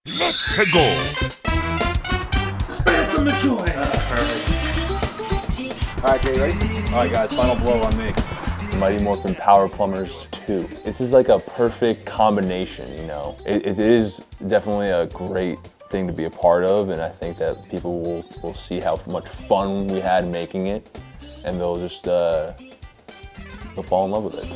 Let's go! Spread some joy! Perfect. Alright, Jay, ready? Alright guys, final blow on me. Mighty Morphin Power Plumbers 2. This is like a perfect combination, you know? It is definitely a great thing to be a part of, and I think that people will see how much fun we had making it, and they'll just they'll fall in love with it.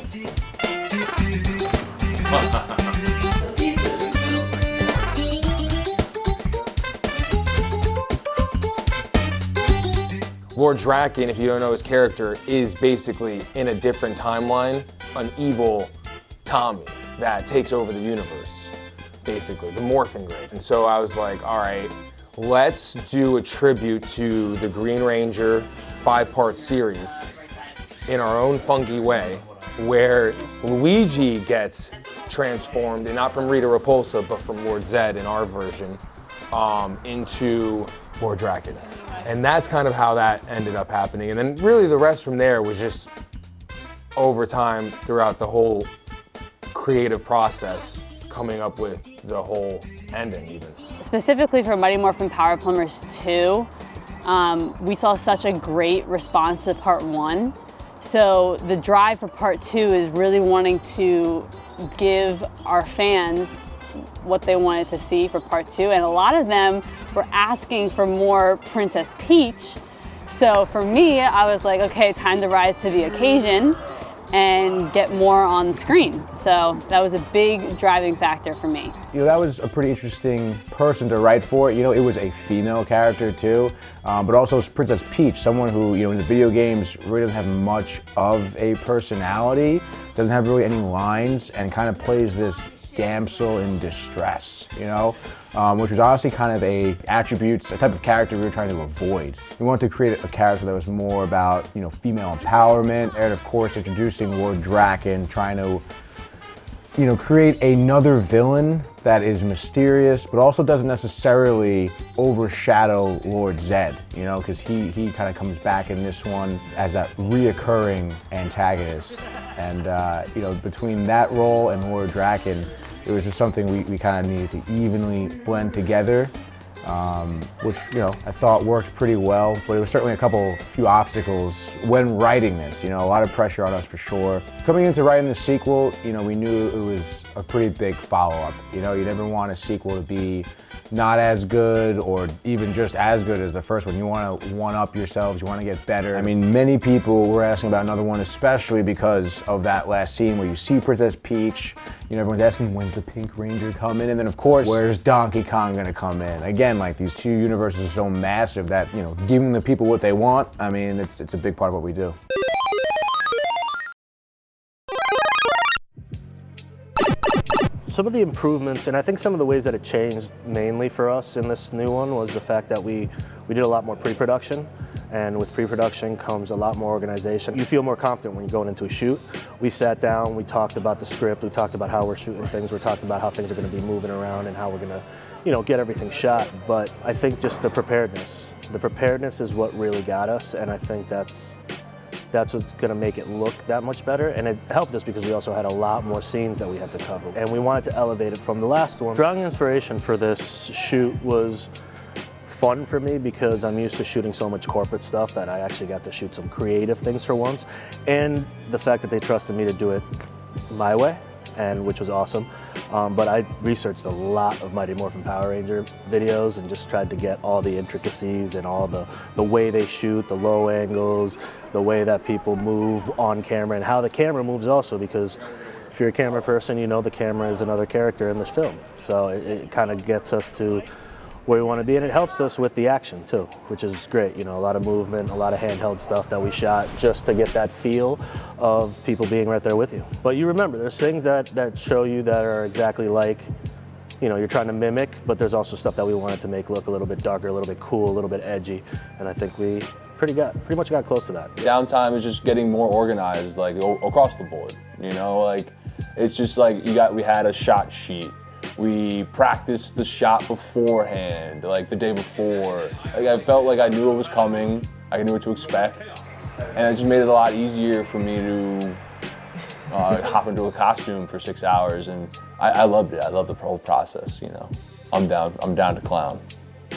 Lord Draken, if you don't know his character, is basically in a different timeline, an evil Tommy that takes over the universe, basically, the morphing grid. And so I was like, all right, let's do a tribute to the Green Ranger 5-part series in our own funky way, where Luigi gets transformed, and not from Rita Repulsa, but from Lord Zed in our version, into Lord Draken. And that's kind of how that ended up happening. And then really the rest from there was just over time throughout the whole creative process, coming up with the whole ending even. Specifically for Mighty Morphin Power Plumbers 2, we saw such a great response to part 1. So the drive for part 2 is really wanting to give our fans what they wanted to see for part 2, and a lot of them were asking for more Princess Peach. So for me, I was like, okay, time to rise to the occasion and get more on the screen. So that was a big driving factor for me. You know, that was a pretty interesting person to write for. You know, it was a female character too, but also Princess Peach, someone who, you know, in the video games really doesn't have much of a personality, doesn't have really any lines, and kind of plays this damsel in distress, you know, which was honestly kind of a type of character we were trying to avoid. We wanted to create a character that was more about, you know, female empowerment, and of course introducing Lord Draken, trying to, you know, create another villain that is mysterious, but also doesn't necessarily overshadow Lord Zed, you know, because he kind of comes back in this one as that reoccurring antagonist. And, you know, between that role and Lord Draken, it was just something we kind of needed to evenly blend together, which, you know, I thought worked pretty well, but it was certainly a few obstacles when writing this, you know, a lot of pressure on us for sure. Coming into writing the sequel, you know, we knew it was a pretty big follow-up. You know, you never want a sequel to be not as good or even just as good as the first one. You want to one-up yourselves, you want to get better. I mean, many people were asking about another one, especially because of that last scene where you see Princess Peach. You know, everyone's asking, when's the Pink Ranger coming? And then of course, where's Donkey Kong gonna come in? Again, like, these two universes are so massive that, you know, giving the people what they want, I mean, it's a big part of what we do. Some of the improvements, and I think some of the ways that it changed mainly for us in this new one, was the fact that we did a lot more pre-production, and with pre-production comes a lot more organization. You feel more confident when you're going into a shoot. We sat down, we talked about the script, we talked about how we're shooting things, we're talking about how things are going to be moving around and how we're going to, you know, get everything shot. But I think just the preparedness is what really got us, and I think that's what's going to make it look that much better. And it helped us because we also had a lot more scenes that we had to cover, and we wanted to elevate it from the last one. Drawing inspiration for this shoot was fun for me because I'm used to shooting so much corporate stuff that I actually got to shoot some creative things for once, and the fact that they trusted me to do it my way, and which was awesome. But I researched a lot of Mighty Morphin Power Ranger videos and just tried to get all the intricacies and all the way they shoot, the low angles, the way that people move on camera, and how the camera moves also, because if you're a camera person, you know the camera is another character in this film. So it kind of gets us to where we want to be, and it helps us with the action too, which is great. You know, a lot of movement, a lot of handheld stuff that we shot just to get that feel of people being right there with you. But you remember, there's things that show you that are exactly like, you know, you're trying to mimic, but there's also stuff that we wanted to make look a little bit darker, a little bit cool, a little bit edgy, and I think we pretty much got close to that. Downtime is just getting more organized, like across the board, you know, like it's just like we had a shot sheet. We practiced the shot beforehand, like the day before. Like, I felt like I knew it was coming, I knew what to expect, and it just made it a lot easier for me to hop into a costume for 6 hours, and I loved it. I loved the whole process, you know. I'm down to clown,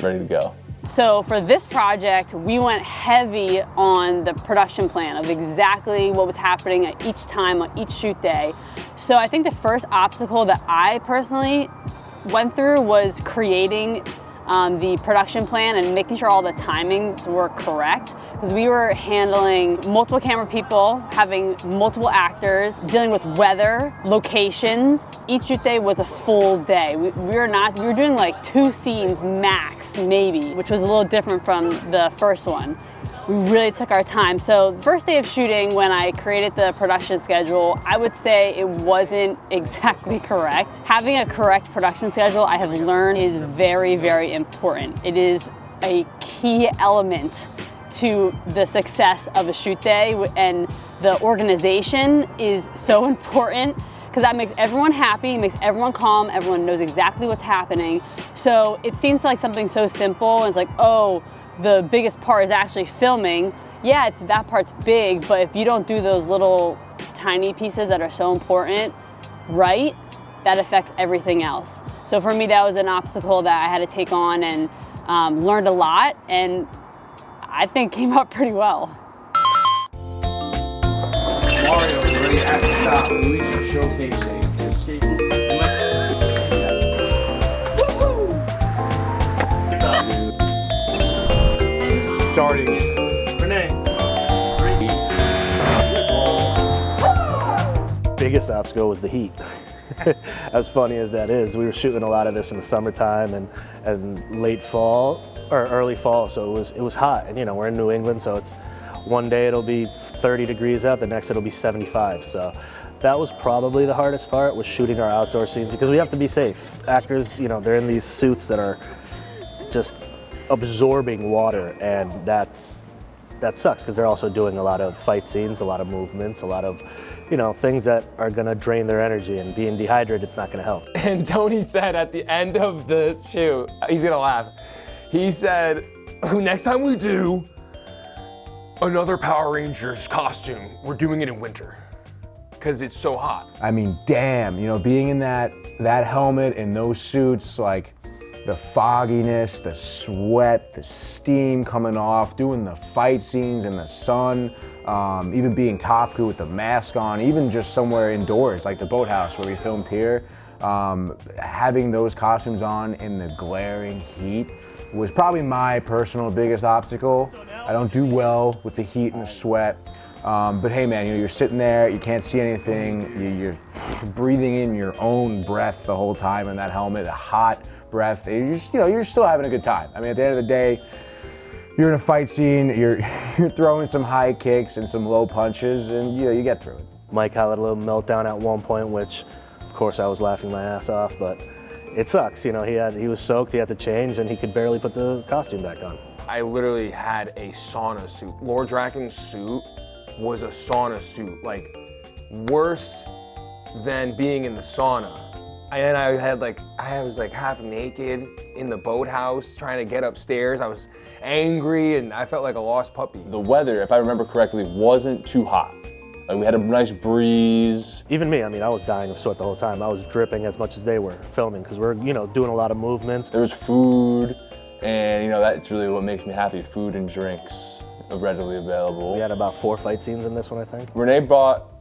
ready to go. So for this project, we went heavy on the production plan of exactly what was happening at each time on each shoot day. So I think the first obstacle that I personally went through was creating the production plan and making sure all the timings were correct, because we were handling multiple camera people, having multiple actors, dealing with weather, locations. Each shoot day was a full day. We were doing like 2 scenes max, maybe, which was a little different from the first one. We really took our time. So the first day of shooting, when I created the production schedule, I would say it wasn't exactly correct. Having a correct production schedule, I have learned, is very, very important. It is a key element to the success of a shoot day, and the organization is so important because that makes everyone happy, makes everyone calm, everyone knows exactly what's happening. So it seems like something so simple, and it's like, oh, the biggest part is actually filming. Yeah, that part's big, but if you don't do those little tiny pieces that are so important right, that affects everything else. So for me, that was an obstacle that I had to take on, and learned a lot, and I think came out pretty well. Mario already at the top. Luigi showcasing his skateboard. Starting. Renee. Biggest obstacle was the heat. As funny as that is, we were shooting a lot of this in the summertime and late fall or early fall, so it was hot. And you know, we're in New England, so it's one day it'll be 30 degrees out, the next it'll be 75. So that was probably the hardest part, was shooting our outdoor scenes, because we have to be safe. Actors, you know, they're in these suits that are just absorbing water, and that sucks, because they're also doing a lot of fight scenes, a lot of movements, a lot of, you know, things that are gonna drain their energy, and being dehydrated, it's not gonna help. And Tony said at the end of the shoot, he's gonna laugh, he said, next time we do another Power Rangers costume, we're doing it in winter, because it's so hot. I mean, damn, you know, being in that helmet and those suits, like the fogginess, the sweat, the steam coming off, doing the fight scenes in the sun, even being Topku with the mask on, even just somewhere indoors, like the boathouse where we filmed here, having those costumes on in the glaring heat was probably my personal biggest obstacle. I don't do well with the heat and the sweat. But hey man, you know, you're sitting there, you can't see anything, you're breathing in your own breath the whole time in that helmet, a hot breath. You're still having a good time. I mean, at the end of the day, you're in a fight scene, you're throwing some high kicks and some low punches, and you know, you get through it. Mike had a little meltdown at one point, which of course I was laughing my ass off, but it sucks. You know, he was soaked, he had to change, and he could barely put the costume back on. I literally had a sauna suit. Lord Draken's suit was a sauna suit, like worse than being in the sauna. And I was like half naked in the boathouse trying to get upstairs. I was angry and I felt like a lost puppy. The weather, if I remember correctly, wasn't too hot. Like, we had a nice breeze. Even me, I mean, I was dying of sweat the whole time. I was dripping as much as they were filming, because we're, you know, doing a lot of movements. There was food, and you know, that's really what makes me happy, food and drinks readily available. We had about 4 fight scenes in this one, I think. Renee brought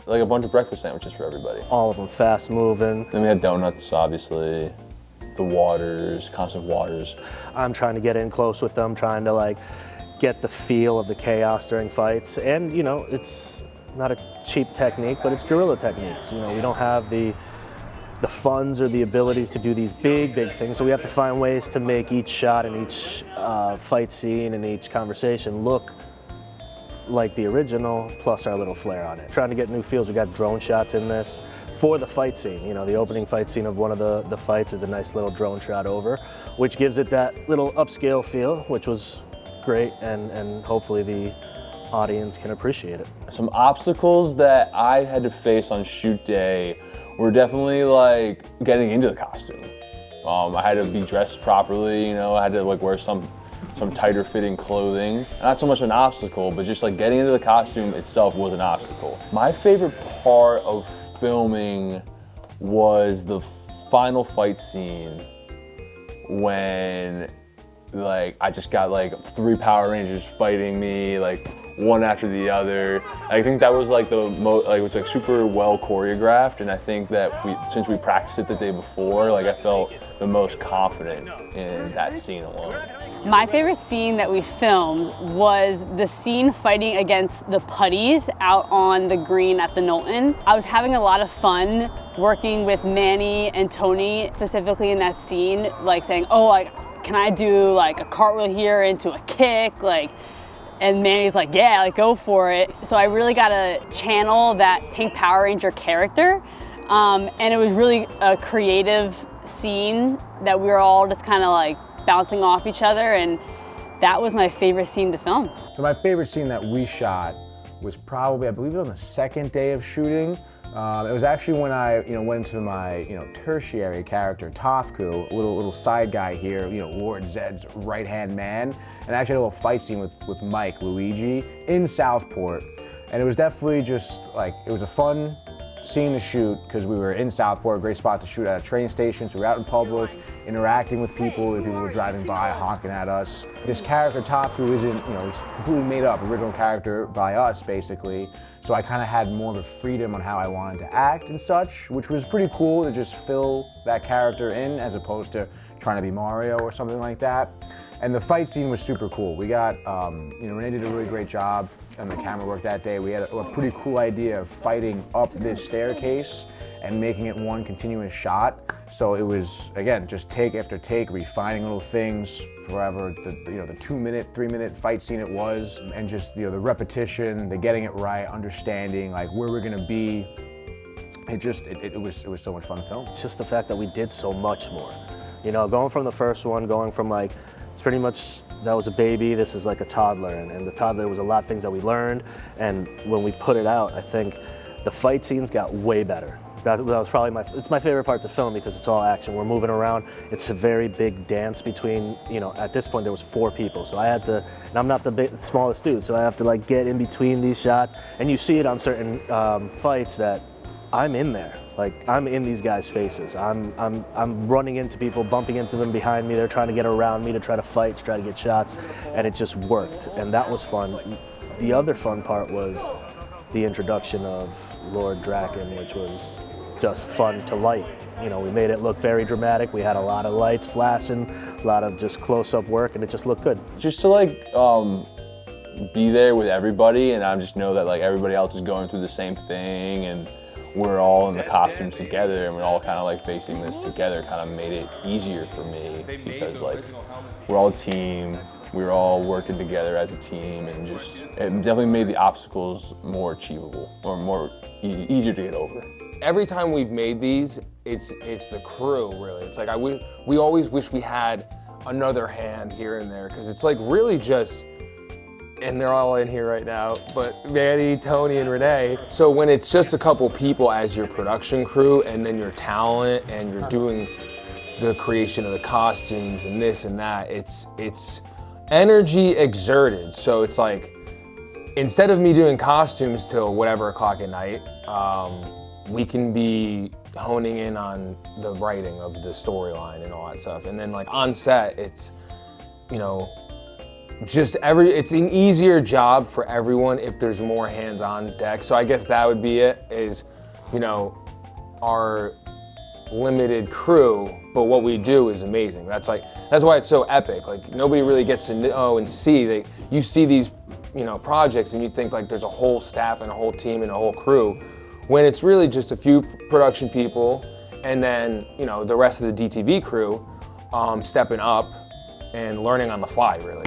like a bunch of breakfast sandwiches for everybody. All of them fast moving. Then we had donuts, obviously, the waters, constant waters. I'm trying to get in close with them, trying to like get the feel of the chaos during fights. And you know, it's not a cheap technique, but it's guerrilla techniques. You know, we don't have the funds or the abilities to do these big things, so we have to find ways to make each shot and each fight scene and each conversation look like the original, plus our little flair on it. Trying to get new feels. We got drone shots in this for the fight scene. You know, the opening fight scene of one of the fights is a nice little drone shot over, which gives it that little upscale feel, which was great, and hopefully the audience can appreciate it. Some obstacles that I had to face on shoot day were definitely like getting into the costume. I had to be dressed properly, you know, I had to like wear some tighter fitting clothing. Not so much an obstacle, but just like getting into the costume itself was an obstacle. My favorite part of filming was the final fight scene when like I just got like 3 Power Rangers fighting me, like one after the other. I think that was like the most, like it was like super well choreographed, and I think that since we practiced it the day before, like I felt the most confident in that scene alone. My favorite scene that we filmed was the scene fighting against the putties out on the green at the Knowlton. I was having a lot of fun working with Manny and Tony, specifically in that scene, like saying, oh, like, can I do like a cartwheel here into a kick? Like, and Manny's like, yeah, like go for it. So I really got to channel that Pink Power Ranger character. And it was really a creative scene that we were all just kind of like bouncing off each other, and that was my favorite scene to film. So my favorite scene that we shot was probably, I believe it was on the second day of shooting. It was actually when I went into my tertiary character, Tofku, a little side guy here, Lord Zed's right-hand man, and I actually had a little fight scene with Mike, Luigi, in Southport. And it was definitely just like, it was a fun scene to shoot because we were in Southport, a great spot to shoot at a train station, so we were out in people, interacting with people were driving by, honking at us. This character, Tofku, isn't, he's completely made up, original character by us, basically. So I kind of had more of a freedom on how I wanted to act and such, which was pretty cool to just fill that character in as opposed to trying to be Mario or something like that. And the fight scene was super cool. We got, Renee did a really great job on the camera work that day. We had a pretty cool idea of fighting up this staircase and making it one continuous shot. So it was, again, just take after take, refining little things, forever, the 2-minute, 3-minute fight scene it was, and just, the repetition, the getting it right, understanding like where we're gonna be. It was so much fun to film. It's just the fact that we did so much more. Going from the first one, going from like, it's pretty much, that was a baby, this is like a toddler, and the toddler was a lot of things that we learned, and when we put it out, I think the fight scenes got way better. That was probably it's my favorite part to film because it's all action. We're moving around. It's a very big dance between, at this point there was 4 people. So I had to, and I'm not the smallest dude, so I have to like get in between these shots. And you see it on certain fights that I'm in there. Like I'm in these guys' faces. I'm running into people, bumping into them behind me. They're trying to get around me to try to fight, to try to get shots. And it just worked. And that was fun. The other fun part was the introduction of Lord Draken, which was just fun to light. We made it look very dramatic. We had a lot of lights flashing, a lot of just close-up work, and it just looked good. Just to like be there with everybody, and I just know that like everybody else is going through the same thing, and we're all in the costumes together, and we're all kind of like facing this together. Kind of made it easier for me because like we're all a team. We were all working together as a team, and just it definitely made the obstacles more achievable or more easier to get over. Every time we've made these, it's the crew, really. It's like we always wish we had another hand here and there, because it's like really just, and they're all in here right now, but Manny, Tony, and Renee. So when it's just a couple people as your production crew, and then your talent, and you're doing the creation of the costumes and this and that, it's energy exerted. So it's like, instead of me doing costumes till whatever o'clock at night, we can be honing in on the writing of the storyline and all that stuff. And then like on set, it's, it's an easier job for everyone if there's more hands on deck. So I guess that would be it, is, our limited crew, but what we do is amazing. That's why it's so epic. Like nobody really gets to know and see. You see these, projects, and you think like there's a whole staff and a whole team and a whole crew, when it's really just a few production people, and then the rest of the DTV crew stepping up and learning on the fly, really.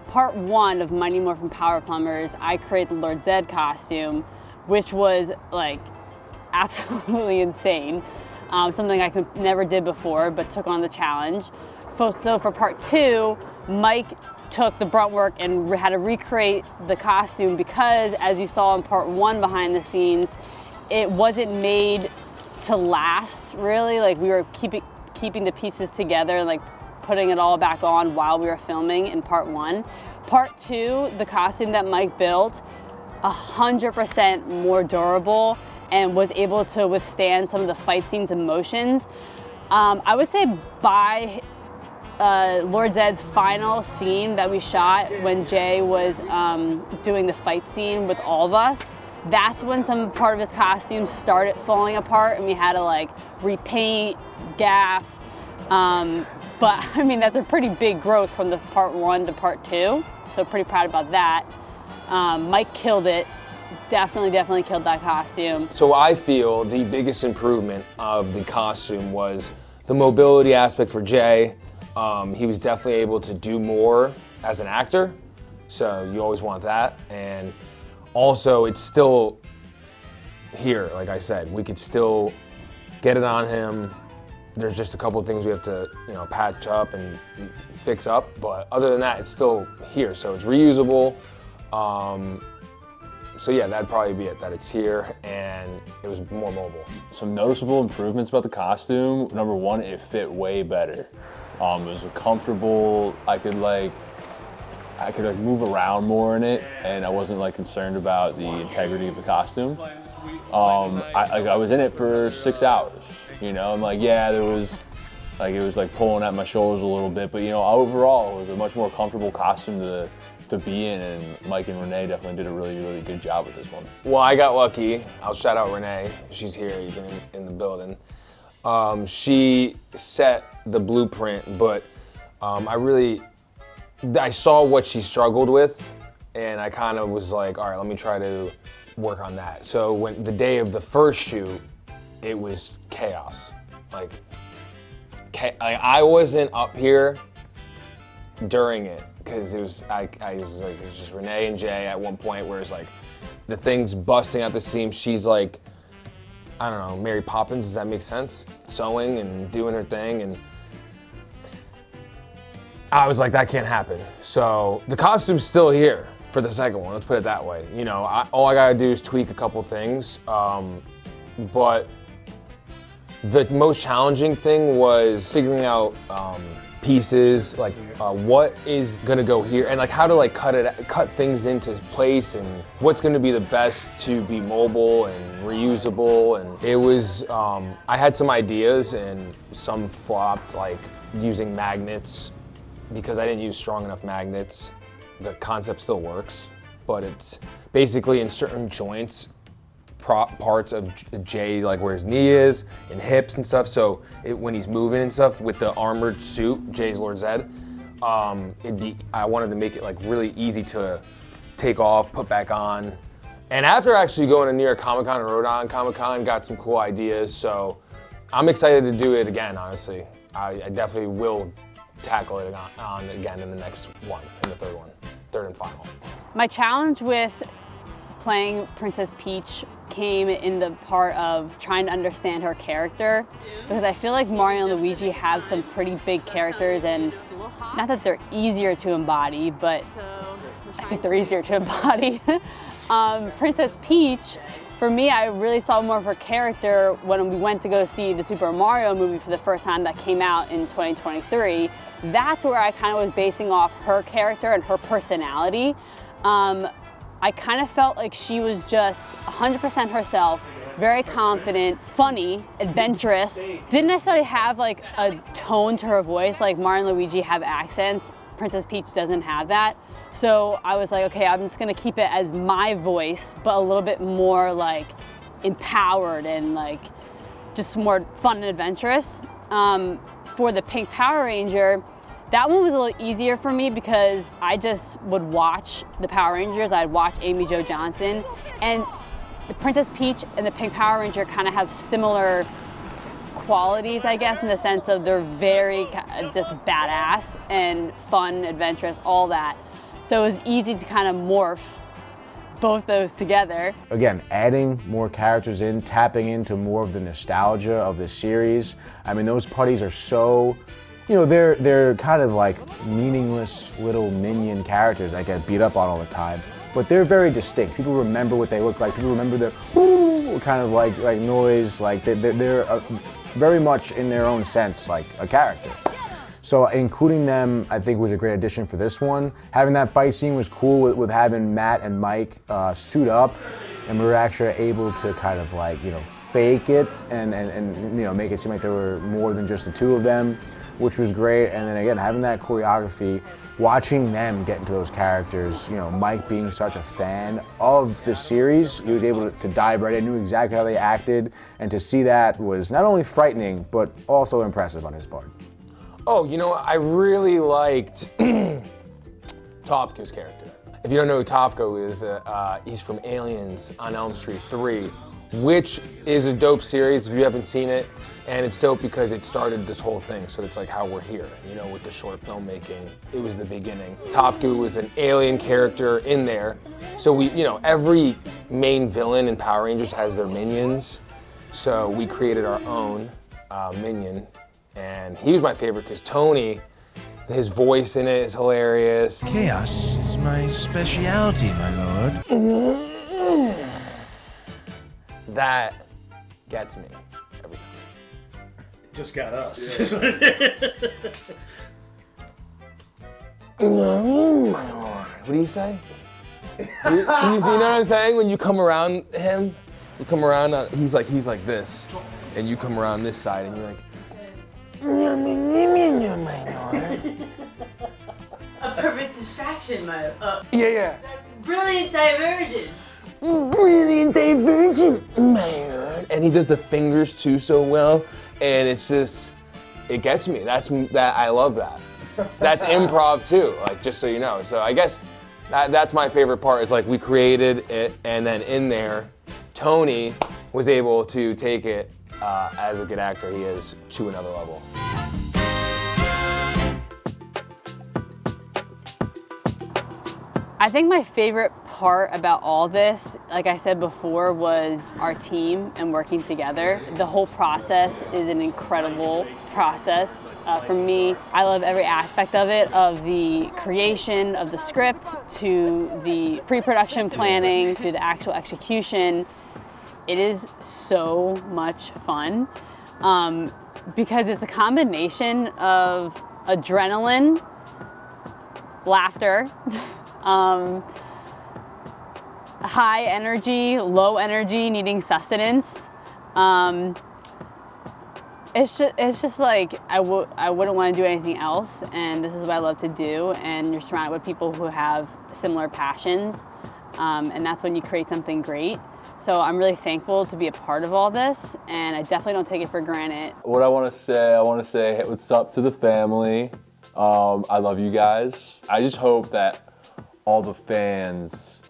For part 1 of Mighty Morphin Power Plumbers, I created the Lord Zed costume, which was like absolutely insane. Something I never did before, but took on the challenge. So for part 2, Mike took the brunt work and had to recreate the costume because, as you saw in part 1 behind the scenes, it wasn't made to last, really. Like we were keeping the pieces together and like putting it all back on while we were filming in part 1. Part 2, the costume that Mike built, 100% more durable and was able to withstand some of the fight scenes emotions. I would say by Lord Zed's final scene that we shot when Jay was doing the fight scene with all of us, that's when some part of his costume started falling apart and we had to like repaint, gaff. But I mean, that's a pretty big growth from the part 1 to part 2. So pretty proud about that. Mike killed it. Definitely killed that costume. So I feel the biggest improvement of the costume was the mobility aspect for Jay. He was definitely able to do more as an actor. So you always want that. And also it's still here, like I said, we could still get it on him. There's just a couple of things we have to, patch up and fix up, but other than that, it's still here, so it's reusable. So yeah, that'd probably be it, that it's here and it was more mobile. Some noticeable improvements about the costume. Number 1, it fit way better. It was comfortable. I could move around more in it, and I wasn't like concerned about the integrity of the costume. I was in it for 6 hours. I'm like, yeah, it was like pulling at my shoulders a little bit, but overall it was a much more comfortable costume to be in, and Mike and Renee definitely did a really good job with this one. Well, I got lucky. I'll shout out Renee. She's here even in the building. She set the blueprint, but I saw what she struggled with, and I kind of was like, all right, let me try to work on that. So when the day of the first shoot, it was chaos. I wasn't up here during it because it was just Renee and Jay at one point where it's like the thing's busting out the seams. She's like, I don't know, Mary Poppins, does that make sense? Sewing and doing her thing, and I was like, that can't happen. So the costume's still here for the second one, let's put it that way. All I gotta do is tweak a couple things, but the most challenging thing was figuring out pieces, like what is gonna go here, and like how to like cut things into place, and what's gonna be the best to be mobile and reusable. And it was, I had some ideas and some flopped, like using magnets, because I didn't use strong enough magnets. The concept still works, but it's basically in certain joints, parts of Jay, like where his knee is and hips and stuff. So when he's moving and stuff with the armored suit, Jay's Lord Zed, I wanted to make it like really easy to take off, put back on. And after actually going to New York Comic Con and Rhode Island Comic Con, got some cool ideas. So I'm excited to do it again, honestly. I definitely will tackle it on again in the next one, in the third and final. My challenge with playing Princess Peach came in the part of trying to understand her character, because I feel like Mario and Luigi have some pretty big characters, and not that they're easier to embody, but I think they're easier to embody. Princess Peach, for me, I really saw more of her character when we went to go see the Super Mario movie for the first time that came out in 2023. That's where I kind of was basing off her character and her personality. I kind of felt like she was just 100% herself, very confident, funny, adventurous. Didn't necessarily have like a tone to her voice, like Mario and Luigi have accents. Princess Peach doesn't have that. So I was like, okay, I'm just gonna keep it as my voice, but a little bit more like empowered and like just more fun and adventurous. For the Pink Power Ranger, that one was a little easier for me because I just would watch the Power Rangers. I'd watch Amy Jo Johnson, and the Princess Peach and the Pink Power Ranger kind of have similar qualities, I guess, in the sense of they're very just badass and fun, adventurous, all that. So it was easy to kind of morph both those together. Again, adding more characters in, tapping into more of the nostalgia of the series. I mean, those putties are so, they're kind of like meaningless little minion characters that get beat up on all the time, but they're very distinct. People remember what they look like. People remember their whoo kind of like noise. Like they're very much in their own sense like a character. So including them, I think, was a great addition for this one. Having that fight scene was cool with having Matt and Mike suit up. and we were actually able to kind of like, you know, fake it and you know, make it seem like there were more than just the two of them, which was great. And then again, having that choreography, watching them get into those characters, you know, Mike being such a fan of the series, he was able to dive right in, knew exactly how they acted, and to see that was not only frightening, but also impressive on his part. Oh, you know what? I really liked Tofko's character. If you don't know who Tofko is, he's from Aliens on Elm Street 3, which is a dope series if you haven't seen it. And it's dope because it started this whole thing, so it's like how we're here, you know, with the short filmmaking. It was the beginning. Tofko was an alien character in there. So we, you know, every main villain in Power Rangers has their minions. So we created our own minion. And he was my favorite because Tony, his voice in it is hilarious. Chaos is my specialty, my lord. That gets me every time. Just got us. My lord. What do you say? you know what I'm saying? When you come around him, you come around, he's like this, and you come around this side, and you're like, A perfect distraction, my. yeah. Brilliant diversion. Brilliant diversion, my lord. And he does the fingers too so well, and it's just, it gets me. I love that. That's improv too, like, just so you know. So I guess that's my favorite part, is like we created it, and then in there, Tony was able to take it, as a good actor he is, to another level. I think my favorite part about all this, like I said before, was our team and working together. The whole process is an incredible process. For me, I love every aspect of it, of the creation of the script, to the pre-production planning, to the actual execution. It is so much fun because it's a combination of adrenaline, laughter, high energy, low energy, needing sustenance. It's just like I wouldn't want to do anything else, and this is what I love to do. And you're surrounded with people who have similar passions, and that's when you create something great. So I'm really thankful to be a part of all this, and I definitely don't take it for granted. What I want to say, hey, what's up to the family. I love you guys. I just hope that all the fans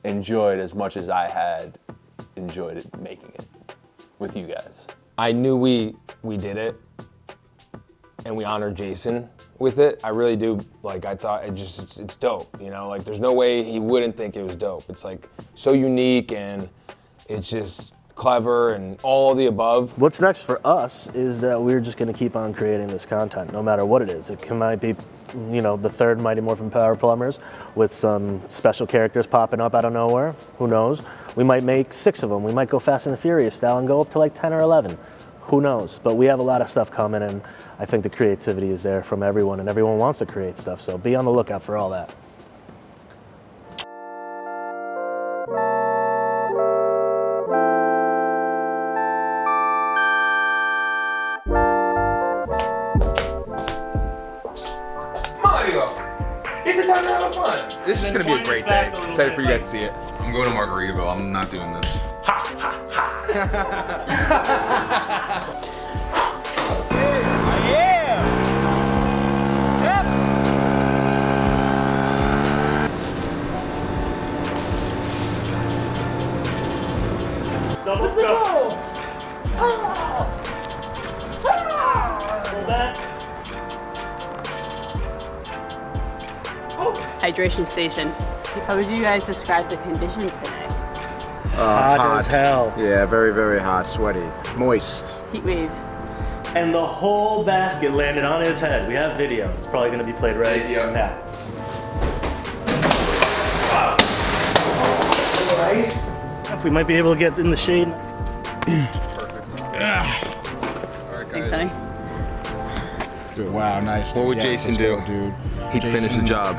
enjoyed as much as I had enjoyed it, making it with you guys. I knew we did it, and we honored Jason with it. I really do. Like, I thought it's dope, you know? Like, there's no way he wouldn't think it was dope. It's like so unique, and it's just clever and all of the above. What's next for us is that we're just going to keep on creating this content, no matter what it is. It might be, you know, the third Mighty Morphin Power Plumbers with some special characters popping up out of nowhere. Who knows? We might make 6 of them. We might go Fast and the Furious style and go up to like 10 or 11. Who knows? But we have a lot of stuff coming, and I think the creativity is there from everyone, and everyone wants to create stuff. So be on the lookout for all that. It's a time to have fun. This is gonna be a great day. Excited for you guys to see it. I'm going to Margaritaville. I'm not doing this. Double go. Pull back. Hydration station. How would you guys describe the conditions today? Hot as hell. Yeah, very, very hot, sweaty, moist. Heat wave. And the whole basket landed on his head. We have video. It's probably going to be played right now. Right? If we might be able to get in the shade. Perfect. All right, Thanks, guys. honey. Dude, wow, nice. What would Jason do? Dude. He'd finish the job.